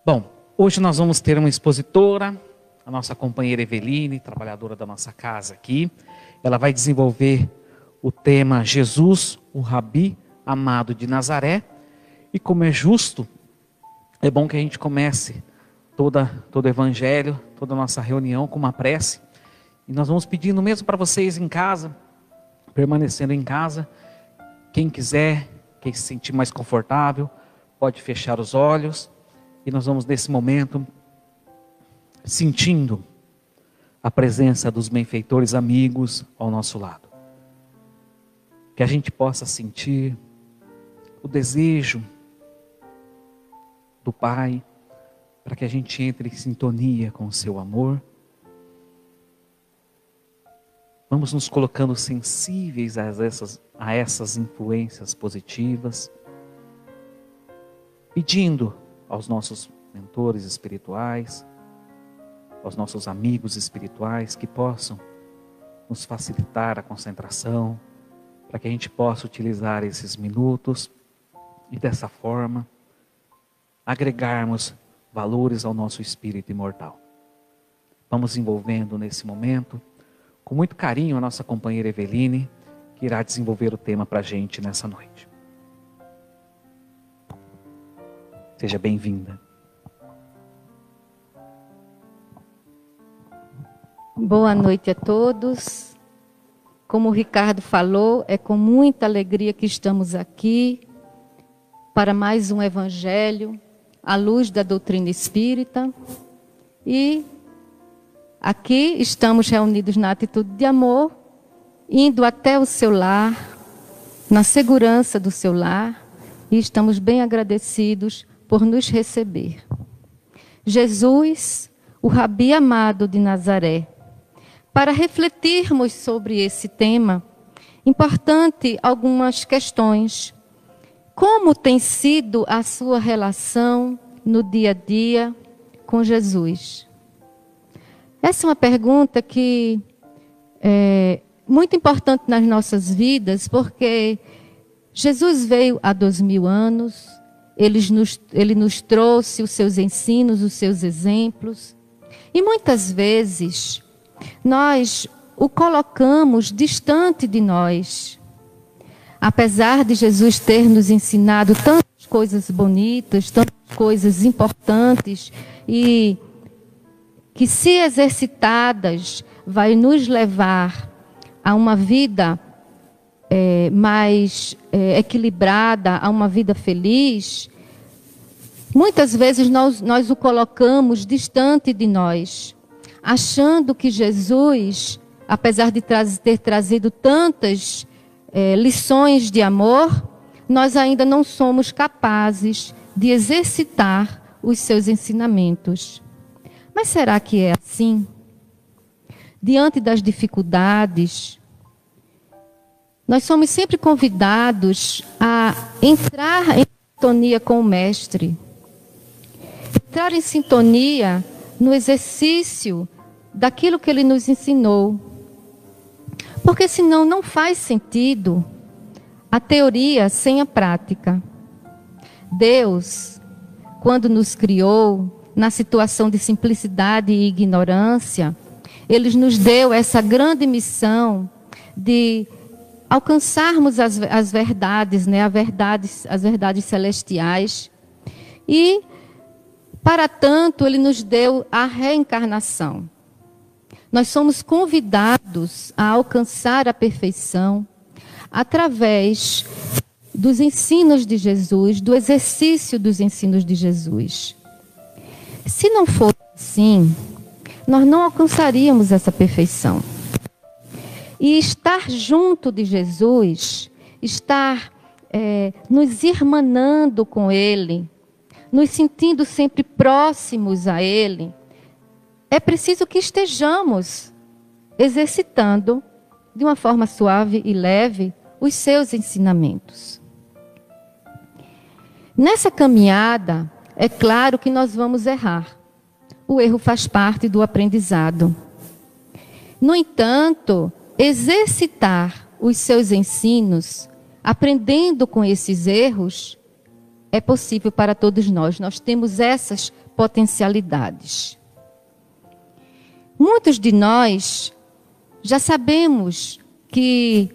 Bom, hoje nós vamos ter uma expositora, a nossa companheira Eveline, trabalhadora da nossa casa aqui. Ela vai desenvolver o tema Jesus, o Rabi amado de Nazaré. E como é justo, é bom que a gente comece todo o evangelho, toda a nossa reunião com uma prece. E nós vamos pedindo mesmo para vocês em casa, permanecendo em casa. Quem quiser, quem se sentir mais confortável, pode fechar os olhos. E nós vamos nesse momento sentindo a presença dos benfeitores amigos ao nosso lado. Que a gente possa sentir o desejo do Pai, para que a gente entre em sintonia com o seu amor. Vamos nos colocando sensíveis a essas influências positivas, pedindo aos nossos mentores espirituais, aos nossos amigos espirituais, que possam nos facilitar a concentração, para que a gente possa utilizar esses minutos e dessa forma agregarmos valores ao nosso espírito imortal. Vamos envolvendo nesse momento, com muito carinho, a nossa companheira Eveline, que irá desenvolver o tema para a gente nessa noite. Seja bem-vinda. Boa noite a todos. Como o Ricardo falou, é com muita alegria que estamos aqui para mais um evangelho à luz da doutrina espírita. E aqui estamos reunidos na atitude de amor, indo até o seu lar, na segurança do seu lar, e estamos bem agradecidos por nos receber. Jesus, o Rabi amado de Nazaré. Para refletirmos sobre esse tema, importante algumas questões. Como tem sido a sua relação no dia a dia com Jesus? Essa é uma pergunta que é muito importante nas nossas vidas, porque Jesus veio há 2000 anos, ele nos trouxe os seus ensinos, os seus exemplos, e muitas vezes nós o colocamos distante de nós. Apesar de Jesus ter nos ensinado tantas coisas bonitas, tantas coisas importantes, e que, se exercitadas, vai nos levar a uma vida mais equilibrada, a uma vida feliz, muitas vezes nós o colocamos distante de nós, achando que Jesus, apesar de ter trazido tantas lições de amor, nós ainda não somos capazes de exercitar os seus ensinamentos. Mas será que é assim? Diante das dificuldades, nós somos sempre convidados a entrar em sintonia com o Mestre. Entrar em sintonia no exercício daquilo que ele nos ensinou. Porque senão não faz sentido a teoria sem a prática. Deus, quando nos criou, na situação de simplicidade e ignorância, ele nos deu essa grande missão de alcançarmos as verdades, né? As verdades celestiais. E, para tanto, ele nos deu a reencarnação. Nós somos convidados a alcançar a perfeição através dos ensinos de Jesus, do exercício dos ensinos de Jesus. Se não fosse assim, nós não alcançaríamos essa perfeição. E estar junto de Jesus, estar nos irmanando com Ele, nos sentindo sempre próximos a Ele, é preciso que estejamos exercitando de uma forma suave e leve os seus ensinamentos. Nessa caminhada, é claro que nós vamos errar. O erro faz parte do aprendizado. No entanto, exercitar os seus ensinos, aprendendo com esses erros, é possível para todos nós. Nós temos essas potencialidades. Muitos de nós já sabemos que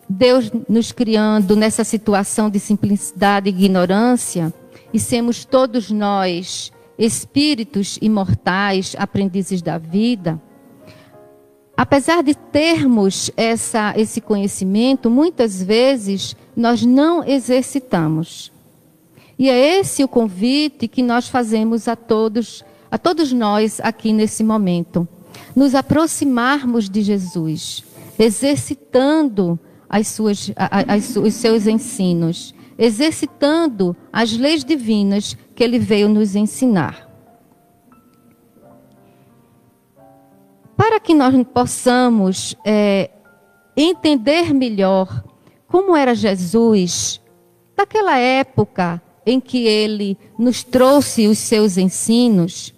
Deus nos criando nessa situação de simplicidade e ignorância, e sermos todos nós espíritos imortais, aprendizes da vida, apesar de termos esse conhecimento, muitas vezes nós não exercitamos. E é esse o convite que nós fazemos a todos nós aqui nesse momento. Nos aproximarmos de Jesus, exercitando os seus ensinos, exercitando as leis divinas que ele veio nos ensinar. Para que nós possamos entender melhor como era Jesus, daquela época em que ele nos trouxe os seus ensinos,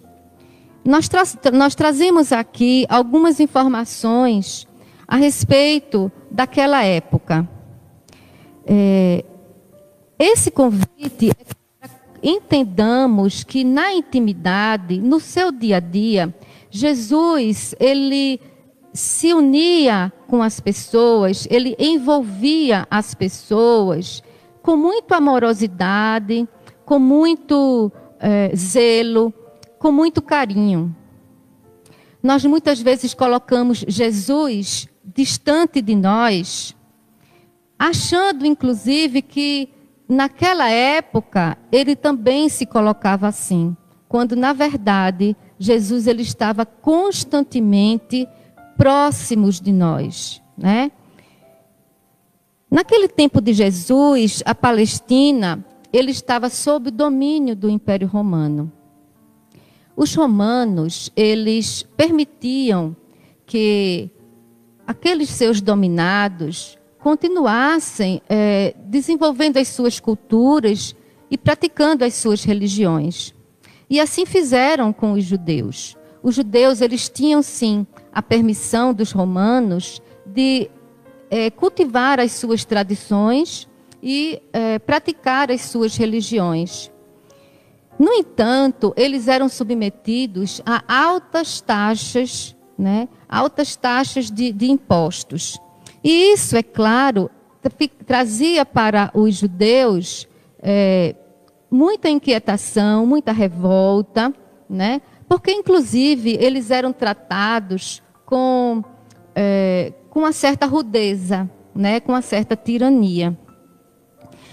nós trazemos aqui algumas informações a respeito daquela época. Esse convite é para que entendamos que na intimidade, no seu dia a dia, Jesus, ele se unia com as pessoas, ele envolvia as pessoas com muita amorosidade, com muito zelo, com muito carinho. Nós muitas vezes colocamos Jesus distante de nós, achando inclusive que naquela época ele também se colocava assim, quando na verdade Jesus ele estava constantemente próximos de nós, né? Naquele tempo de Jesus, a Palestina, ele estava sob o domínio do Império Romano. Os romanos, eles permitiam que aqueles seus dominados continuassem desenvolvendo as suas culturas e praticando as suas religiões. E assim fizeram com os judeus. Os judeus, eles tinham sim a permissão dos romanos de cultivar as suas tradições e praticar as suas religiões. No entanto, eles eram submetidos a altas taxas, né? Altas taxas de impostos. E isso, é claro, trazia para os judeus muita inquietação, muita revolta, né? Porque, inclusive, eles eram tratados com uma certa rudeza, né? Com uma certa tirania.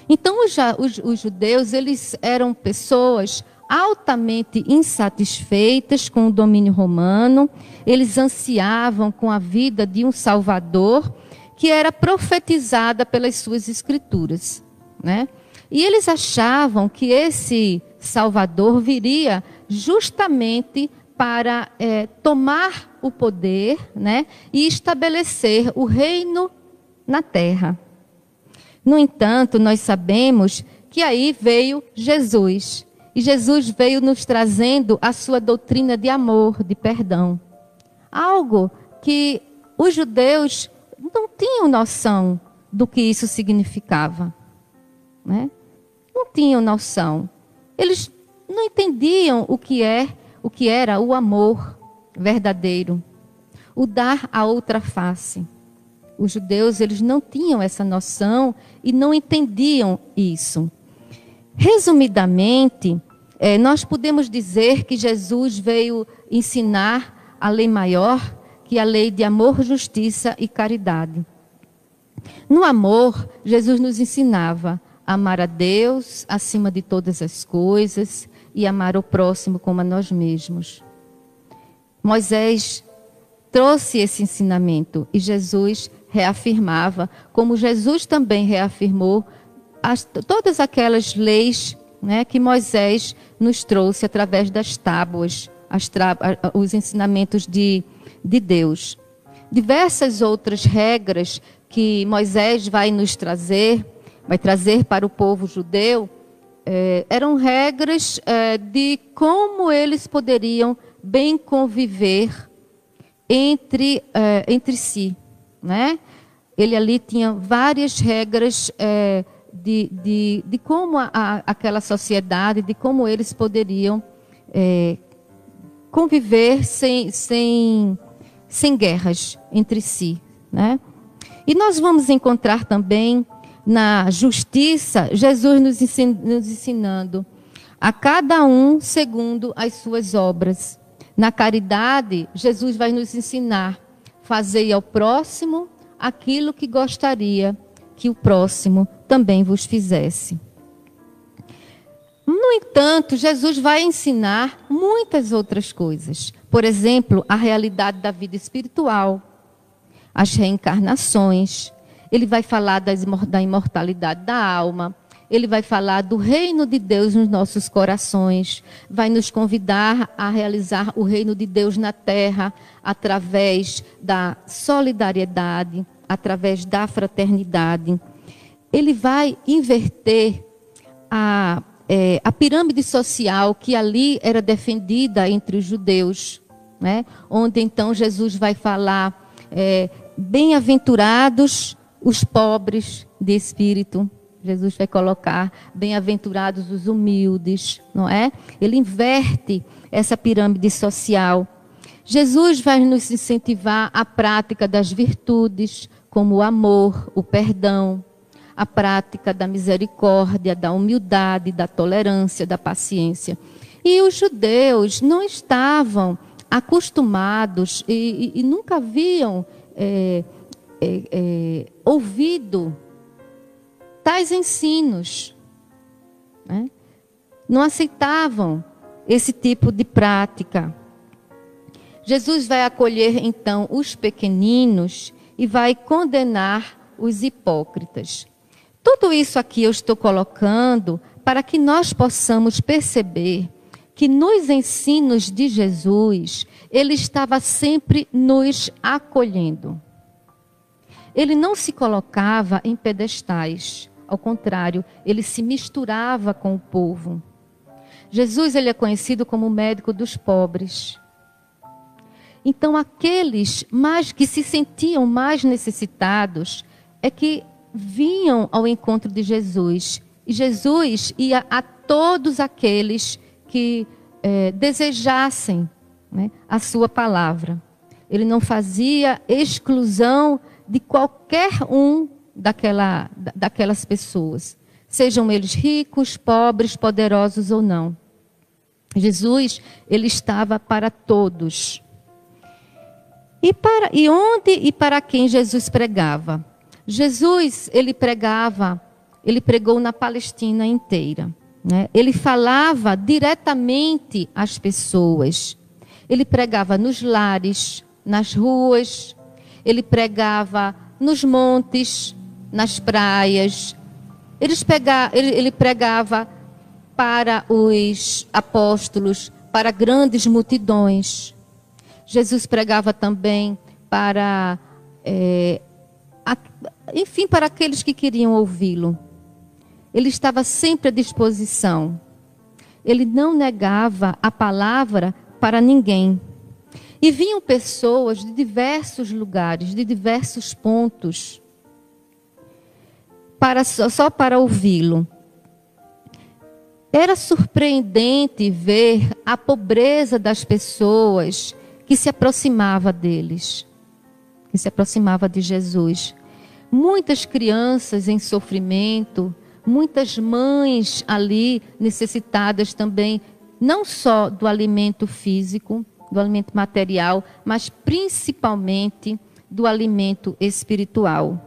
Então, os judeus, eles eram pessoas altamente insatisfeitas com o domínio romano. Eles ansiavam com a vida de um Salvador que era profetizada pelas suas escrituras, né? E eles achavam que esse Salvador viria justamente para tomar o poder, né? E estabelecer o reino na terra. No entanto, nós sabemos que aí veio Jesus. E Jesus veio nos trazendo a sua doutrina de amor, de perdão. Algo que os judeus não tinham noção do que isso significava, né? Não tinham noção. Eles não entendiam o que era o amor verdadeiro, o dar a outra face. Os judeus, eles não tinham essa noção e não entendiam isso. Resumidamente, nós podemos dizer que Jesus veio ensinar a lei maior, que é a lei de amor, justiça e caridade. No amor, Jesus nos ensinava a amar a Deus acima de todas as coisas e amar o próximo como a nós mesmos. Moisés trouxe esse ensinamento e Jesus reafirmava, como Jesus também reafirmou todas aquelas leis, né, que Moisés nos trouxe através das tábuas, os ensinamentos de Deus. Diversas outras regras que Moisés vai trazer para o povo judeu, eram regras de como eles poderiam bem conviver entre si, né? Ele ali tinha várias regras de como aquela sociedade, de como eles poderiam conviver sem guerras entre si, né? E nós vamos encontrar também na justiça, Jesus nos ensinando a cada um segundo as suas obras. Na caridade, Jesus vai nos ensinar: fazei ao próximo aquilo que gostaria que o próximo também vos fizesse. No entanto, Jesus vai ensinar muitas outras coisas. Por exemplo, a realidade da vida espiritual, as reencarnações. Ele vai falar da imortalidade da alma. Ele vai falar do reino de Deus nos nossos corações. Vai nos convidar a realizar o reino de Deus na terra através da solidariedade, através da fraternidade. Ele vai inverter a pirâmide social que ali era defendida entre os judeus, né? Onde então Jesus vai falar: bem-aventurados os pobres de espírito. Jesus vai colocar: bem-aventurados os humildes, não é? Ele inverte essa pirâmide social. Jesus vai nos incentivar à prática das virtudes, como o amor, o perdão, a prática da misericórdia, da humildade, da tolerância, da paciência. E os judeus não estavam acostumados e nunca haviam ouvido tais ensinos, né? Não aceitavam esse tipo de prática. Jesus vai acolher então os pequeninos e vai condenar os hipócritas. Tudo isso aqui eu estou colocando para que nós possamos perceber que nos ensinos de Jesus, ele estava sempre nos acolhendo. Ele não se colocava em pedestais, ao contrário, ele se misturava com o povo. Jesus, ele é conhecido como o médico dos pobres. Então, aqueles que se sentiam mais necessitados é que vinham ao encontro de Jesus. E Jesus ia a todos aqueles que desejassem, né, a sua palavra. Ele não fazia exclusão de qualquer um daquelas pessoas, sejam eles ricos, pobres, poderosos ou não. Jesus, ele estava para todos. E onde e para quem Jesus pregava? Jesus, ele pregou na Palestina inteira, né? Ele falava diretamente às pessoas. Ele pregava nos lares, nas ruas, ele pregava nos montes, nas praias. Ele pregava para os apóstolos, para grandes multidões. Jesus pregava também para aqueles que queriam ouvi-lo. Ele estava sempre à disposição. Ele não negava a palavra para ninguém. E vinham pessoas de diversos lugares, de diversos pontos, só para ouvi-lo. Era surpreendente ver a pobreza das pessoas que se aproximava deles, que se aproximava de Jesus. Muitas crianças em sofrimento, muitas mães ali necessitadas também, não só do alimento físico, do alimento material, mas principalmente do alimento espiritual.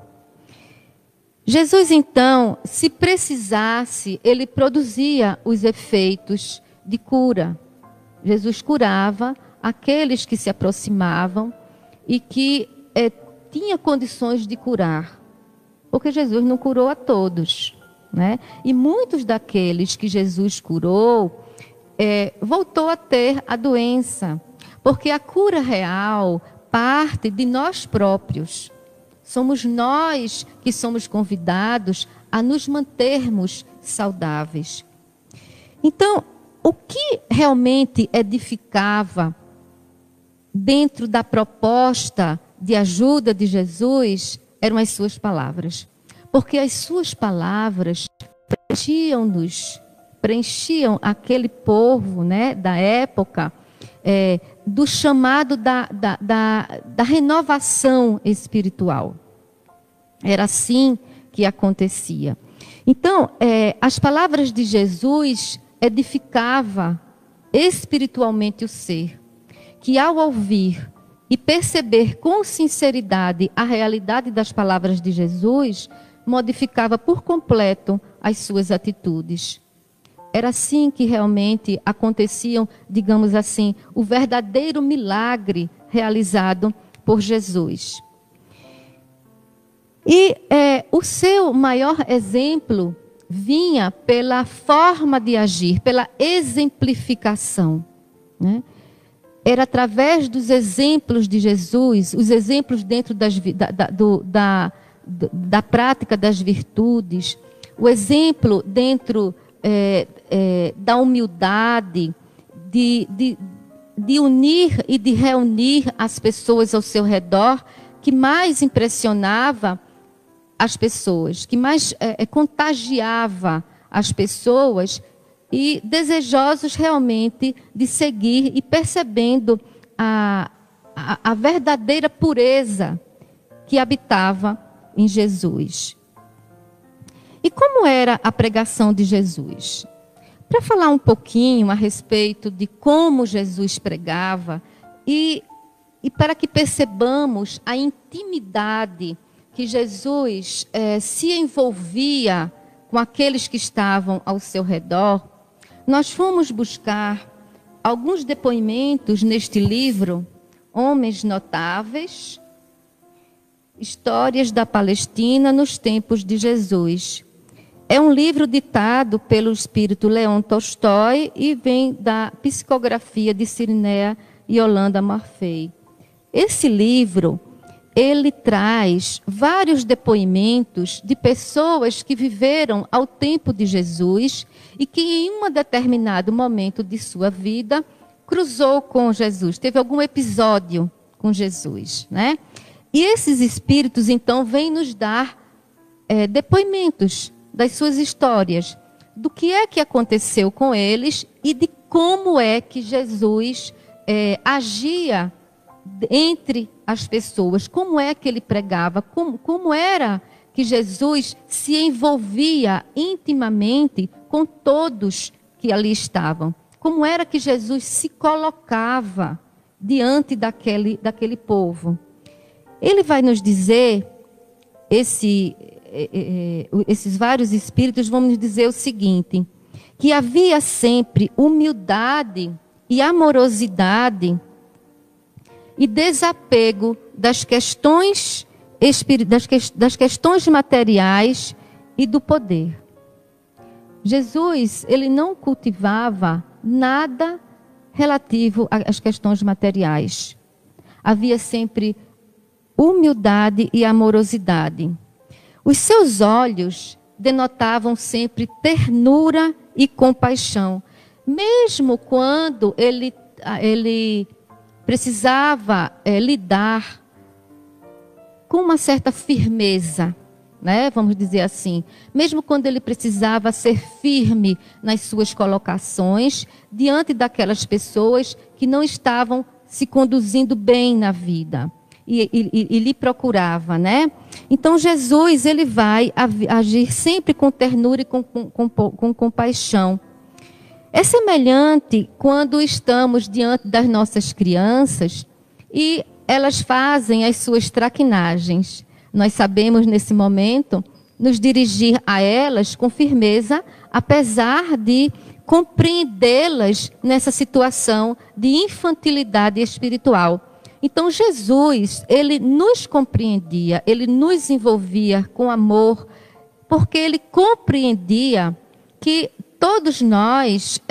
Jesus, então, se precisasse, ele produzia os efeitos de cura. Jesus curava aqueles que se aproximavam e que tinha condições de curar. Porque Jesus não curou a todos, né? E muitos daqueles que Jesus curou, voltou a ter a doença. Porque a cura real parte de nós próprios. Somos nós que somos convidados a nos mantermos saudáveis. Então, o que realmente edificava dentro da proposta de ajuda de Jesus eram as suas palavras. Porque as suas palavras permitiam-nos preenchiam aquele povo, né, da época, do chamado da renovação espiritual. Era assim que acontecia. Então, as palavras de Jesus edificava espiritualmente o ser, que ao ouvir e perceber com sinceridade a realidade das palavras de Jesus, modificava por completo as suas atitudes. Era assim que realmente aconteciam, digamos assim, o verdadeiro milagre realizado por Jesus. E o seu maior exemplo vinha pela forma de agir, pela exemplificação, né? Era através dos exemplos de Jesus, os exemplos dentro da prática das virtudes, o exemplo dentro da humildade, de unir e de reunir as pessoas ao seu redor, que mais impressionava as pessoas, que mais contagiava as pessoas, e desejosos realmente de seguir e percebendo a verdadeira pureza que habitava em Jesus. E como era a pregação de Jesus? Para falar um pouquinho a respeito de como Jesus pregava e para que percebamos a intimidade que Jesus se envolvia com aqueles que estavam ao seu redor, nós fomos buscar alguns depoimentos neste livro, Homens Notáveis, Histórias da Palestina nos Tempos de Jesus. É um livro ditado pelo espírito Leon Tolstói e vem da psicografia de Cirinea Yolanda Morfei. Esse livro, ele traz vários depoimentos de pessoas que viveram ao tempo de Jesus e que em um determinado momento de sua vida cruzou com Jesus, teve algum episódio com Jesus, né? E esses espíritos, então, vêm nos dar depoimentos das suas histórias, do que é que aconteceu com eles e de como é que Jesus agia entre as pessoas, como é que ele pregava, como era que Jesus se envolvia intimamente com todos que ali estavam, como era que Jesus se colocava diante daquele povo. Ele vai nos dizer, esses vários espíritos vão nos dizer o seguinte, que havia sempre humildade e amorosidade e desapego das questões materiais e do poder. Jesus, ele não cultivava nada relativo às questões materiais. Havia sempre humildade e amorosidade. Os seus olhos denotavam sempre ternura e compaixão, mesmo quando ele precisava lidar com uma certa firmeza, né? Vamos dizer assim, mesmo quando ele precisava ser firme nas suas colocações diante daquelas pessoas que não estavam se conduzindo bem na vida e lhe procurava, né? Então Jesus, ele vai agir sempre com ternura e com compaixão. É semelhante quando estamos diante das nossas crianças e elas fazem as suas traquinagens. Nós sabemos, nesse momento, nos dirigir a elas com firmeza, apesar de compreendê-las nessa situação de infantilidade espiritual. Então, Jesus, ele nos compreendia, ele nos envolvia com amor, porque ele compreendia que todos nós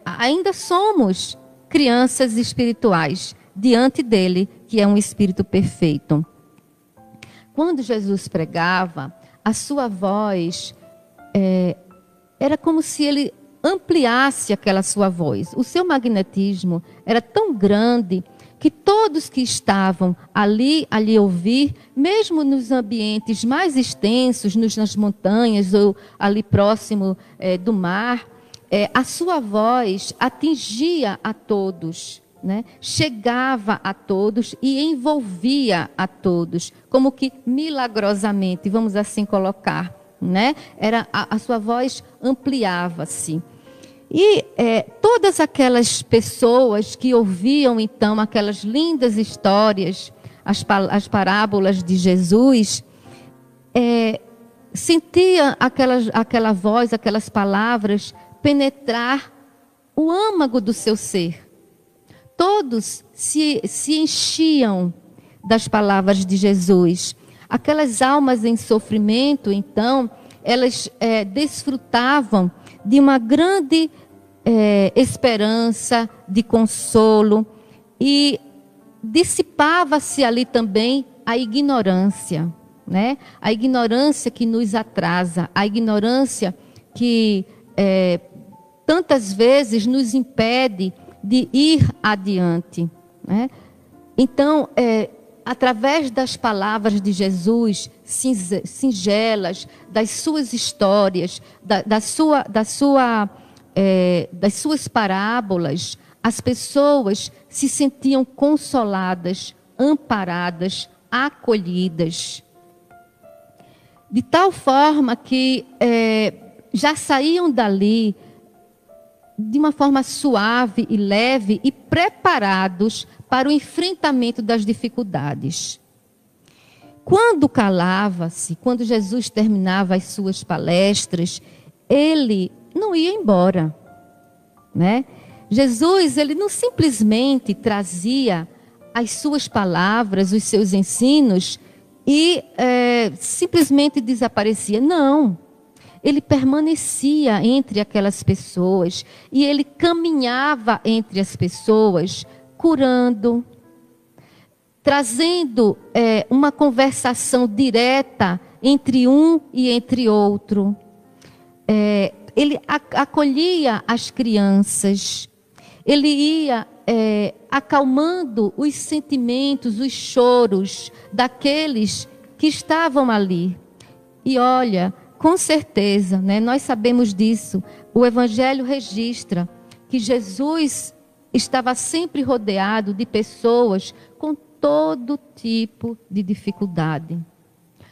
ainda somos crianças espirituais diante dele, que é um espírito perfeito. Quando Jesus pregava, a sua voz era como se ele ampliasse aquela sua voz. O seu magnetismo era tão grande que todos que estavam ali ouvir, mesmo nos ambientes mais extensos, nas montanhas ou ali próximo do mar, a sua voz atingia a todos, né? Chegava a todos e envolvia a todos, como que milagrosamente, vamos assim colocar, né? A sua voz ampliava-se. E todas aquelas pessoas que ouviam então aquelas lindas histórias, as parábolas de Jesus, sentiam aquela voz, aquelas palavras penetrar o âmago do seu ser. Todos se enchiam das palavras de Jesus. Aquelas almas em sofrimento, então, elas desfrutavam de uma grande esperança, de consolo, e dissipava-se ali também a ignorância, né? A ignorância que nos atrasa, a ignorância que tantas vezes nos impede de ir adiante, né? Então, através das palavras de Jesus, singelas, das suas histórias, das suas parábolas, as pessoas se sentiam consoladas, amparadas, acolhidas. De tal forma que já saíam dali de uma forma suave e leve e preparados para o enfrentamento das dificuldades. Quando calava-se, quando Jesus terminava as suas palestras, ele não ia embora, né? Jesus, ele não simplesmente trazia as suas palavras, os seus ensinos e simplesmente desaparecia. Não. Ele permanecia entre aquelas pessoas e ele caminhava entre as pessoas, curando, trazendo uma conversação direta entre um e entre outro. Ele acolhia as crianças, ele ia acalmando os sentimentos, os choros daqueles que estavam ali. E olha, com certeza, né, nós sabemos disso, o Evangelho registra que Jesus estava sempre rodeado de pessoas com todo tipo de dificuldade.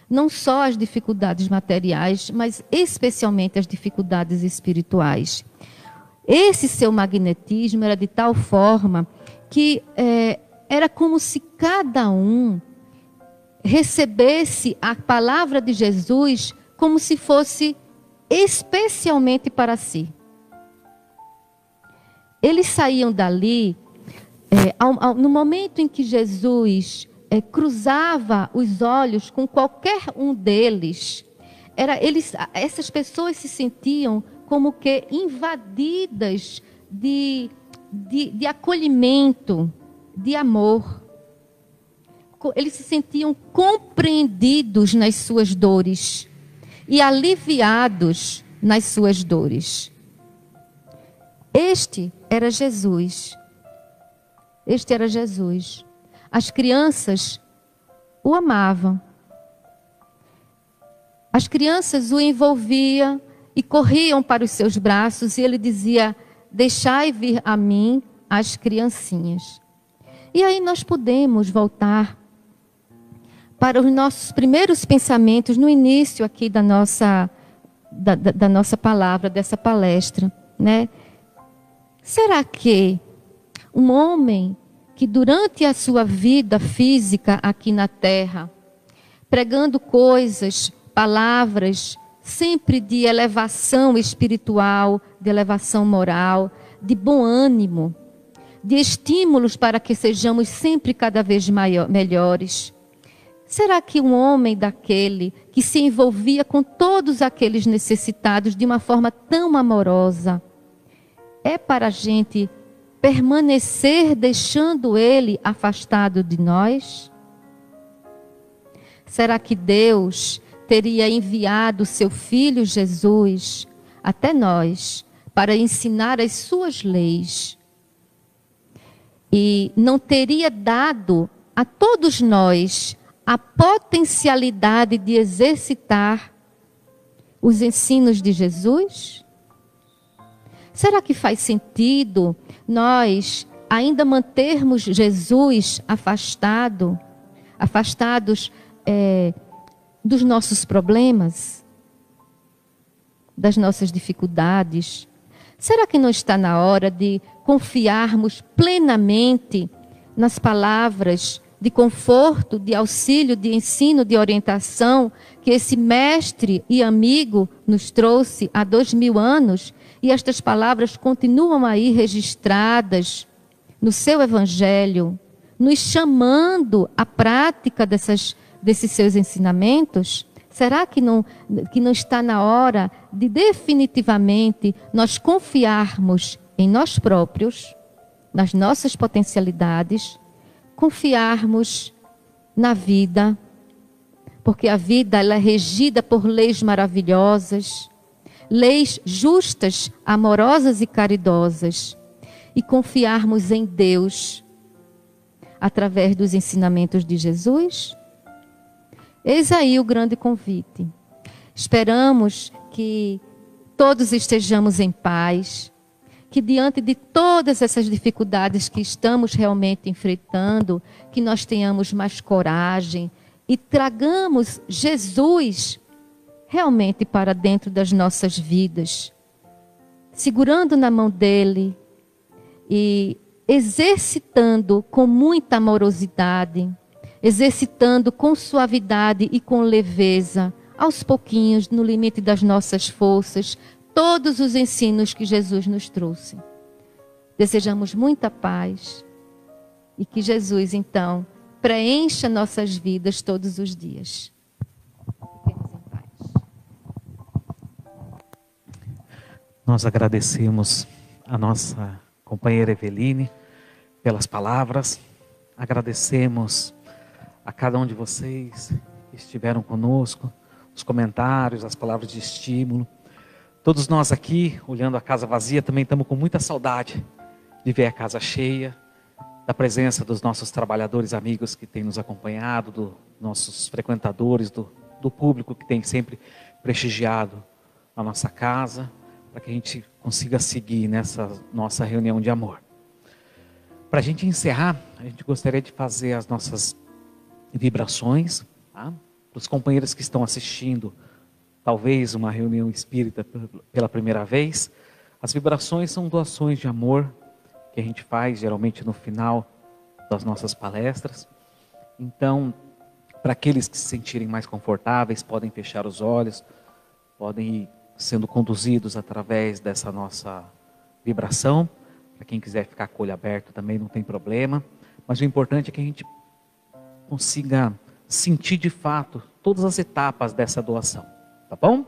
Não só as dificuldades materiais, mas especialmente as dificuldades espirituais. Esse seu magnetismo era de tal forma que era como se cada um recebesse a palavra de Jesus como se fosse especialmente para si. Eles saíam dali, no momento em que Jesus cruzava os olhos com qualquer um deles, essas pessoas se sentiam como que invadidas de acolhimento, de amor. Eles se sentiam compreendidos nas suas dores e aliviados nas suas dores. Este era Jesus. Este era Jesus. As crianças o amavam. As crianças o envolviam e corriam para os seus braços e ele dizia: deixai vir a mim as criancinhas. E aí nós podemos voltar para os nossos primeiros pensamentos no início aqui da nossa palavra, dessa palestra, né? Será que um homem que durante a sua vida física aqui na terra, pregando coisas, palavras, sempre de elevação espiritual, de elevação moral, de bom ânimo, de estímulos para que sejamos sempre cada vez melhores. Será que um homem daquele que se envolvia com todos aqueles necessitados de uma forma tão amorosa, é para a gente permanecer deixando ele afastado de nós? Será que Deus teria enviado seu Filho Jesus até nós para ensinar as suas leis e não teria dado a todos nós a potencialidade de exercitar os ensinos de Jesus? Será que faz sentido nós ainda mantermos Jesus afastados dos nossos problemas, das nossas dificuldades? Será que não está na hora de confiarmos plenamente nas palavras de conforto, de auxílio, de ensino, de orientação que esse mestre e amigo nos trouxe há 2000 anos, e estas palavras continuam aí registradas no seu evangelho, nos chamando à prática desses seus ensinamentos? Será que não está na hora de definitivamente nós confiarmos em nós próprios, nas nossas potencialidades, confiarmos na vida, porque a vida ela é regida por leis maravilhosas, leis justas, amorosas e caridosas, e confiarmos em Deus através dos ensinamentos de Jesus? Eis aí o grande convite. Esperamos que todos estejamos em paz, que diante de todas essas dificuldades que estamos realmente enfrentando, que nós tenhamos mais coragem e tragamos Jesus realmente para dentro das nossas vidas, segurando na mão dele e exercitando com muita amorosidade, exercitando com suavidade e com leveza, aos pouquinhos, no limite das nossas forças, todos os ensinos que Jesus nos trouxe. Desejamos muita paz e que Jesus, então, preencha nossas vidas todos os dias. Fiquemos em paz. Nós agradecemos a nossa companheira Eveline pelas palavras, agradecemos a cada um de vocês que estiveram conosco, os comentários, as palavras de estímulo. Todos nós aqui, olhando a casa vazia, também estamos com muita saudade de ver a casa cheia, da presença dos nossos trabalhadores amigos que têm nos acompanhado, dos nossos frequentadores, do público que tem sempre prestigiado a nossa casa, para que a gente consiga seguir nessa nossa reunião de amor. Para a gente encerrar, a gente gostaria de fazer as nossas vibrações, tá? Para os companheiros que estão assistindo, talvez uma reunião espírita pela primeira vez, as vibrações são doações de amor que a gente faz geralmente no final das nossas palestras. Então, para aqueles que se sentirem mais confortáveis, podem fechar os olhos, podem ir sendo conduzidos através dessa nossa vibração. Para quem quiser ficar com o olho aberto também não tem problema, mas o importante é que a gente consiga sentir de fato todas as etapas dessa doação, tá bom?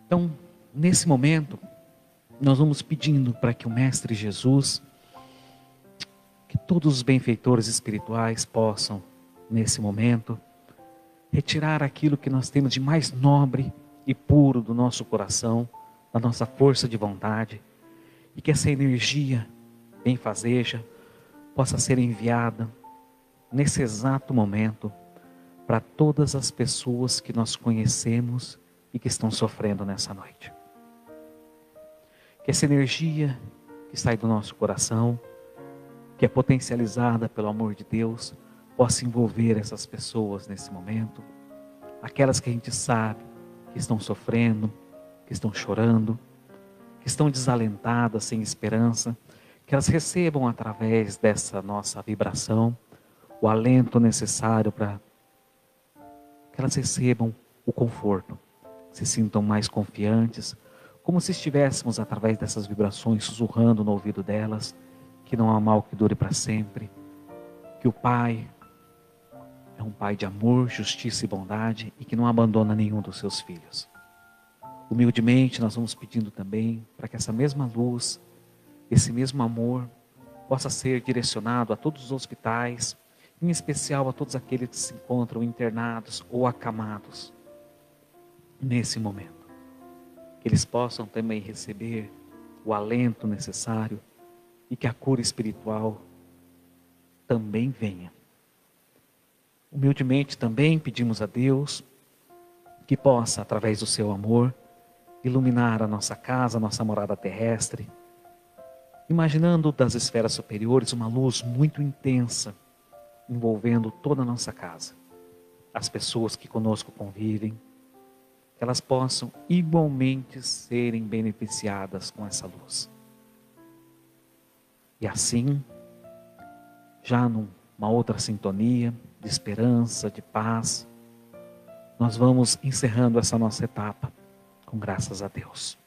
Então, nesse momento, nós vamos pedindo para que o Mestre Jesus, que todos os benfeitores espirituais possam, nesse momento, retirar aquilo que nós temos de mais nobre e puro do nosso coração, da nossa força de vontade, e que essa energia benfazeja possa ser enviada nesse exato momento para todas as pessoas que nós conhecemos e que estão sofrendo nessa noite. Que essa energia que sai do nosso coração, que é potencializada pelo amor de Deus, possa envolver essas pessoas nesse momento, aquelas que a gente sabe que estão sofrendo, que estão chorando, que estão desalentadas, sem esperança, que elas recebam através dessa nossa vibração o alento necessário para que elas recebam o conforto, se sintam mais confiantes, como se estivéssemos através dessas vibrações sussurrando no ouvido delas, que não há mal que dure para sempre, que o Pai é um Pai de amor, justiça e bondade e que não abandona nenhum dos seus filhos. Humildemente nós vamos pedindo também para que essa mesma luz, esse mesmo amor possa ser direcionado a todos os hospitais, em especial a todos aqueles que se encontram internados ou acamados nesse momento. Que eles possam também receber o alento necessário e que a cura espiritual também venha. Humildemente também pedimos a Deus que possa, através do seu amor, iluminar a nossa casa, a nossa morada terrestre, imaginando das esferas superiores uma luz muito intensa, envolvendo toda a nossa casa. As pessoas que conosco convivem, que elas possam igualmente serem beneficiadas com essa luz. E assim, já numa outra sintonia de esperança, de paz, nós vamos encerrando essa nossa etapa, com graças a Deus.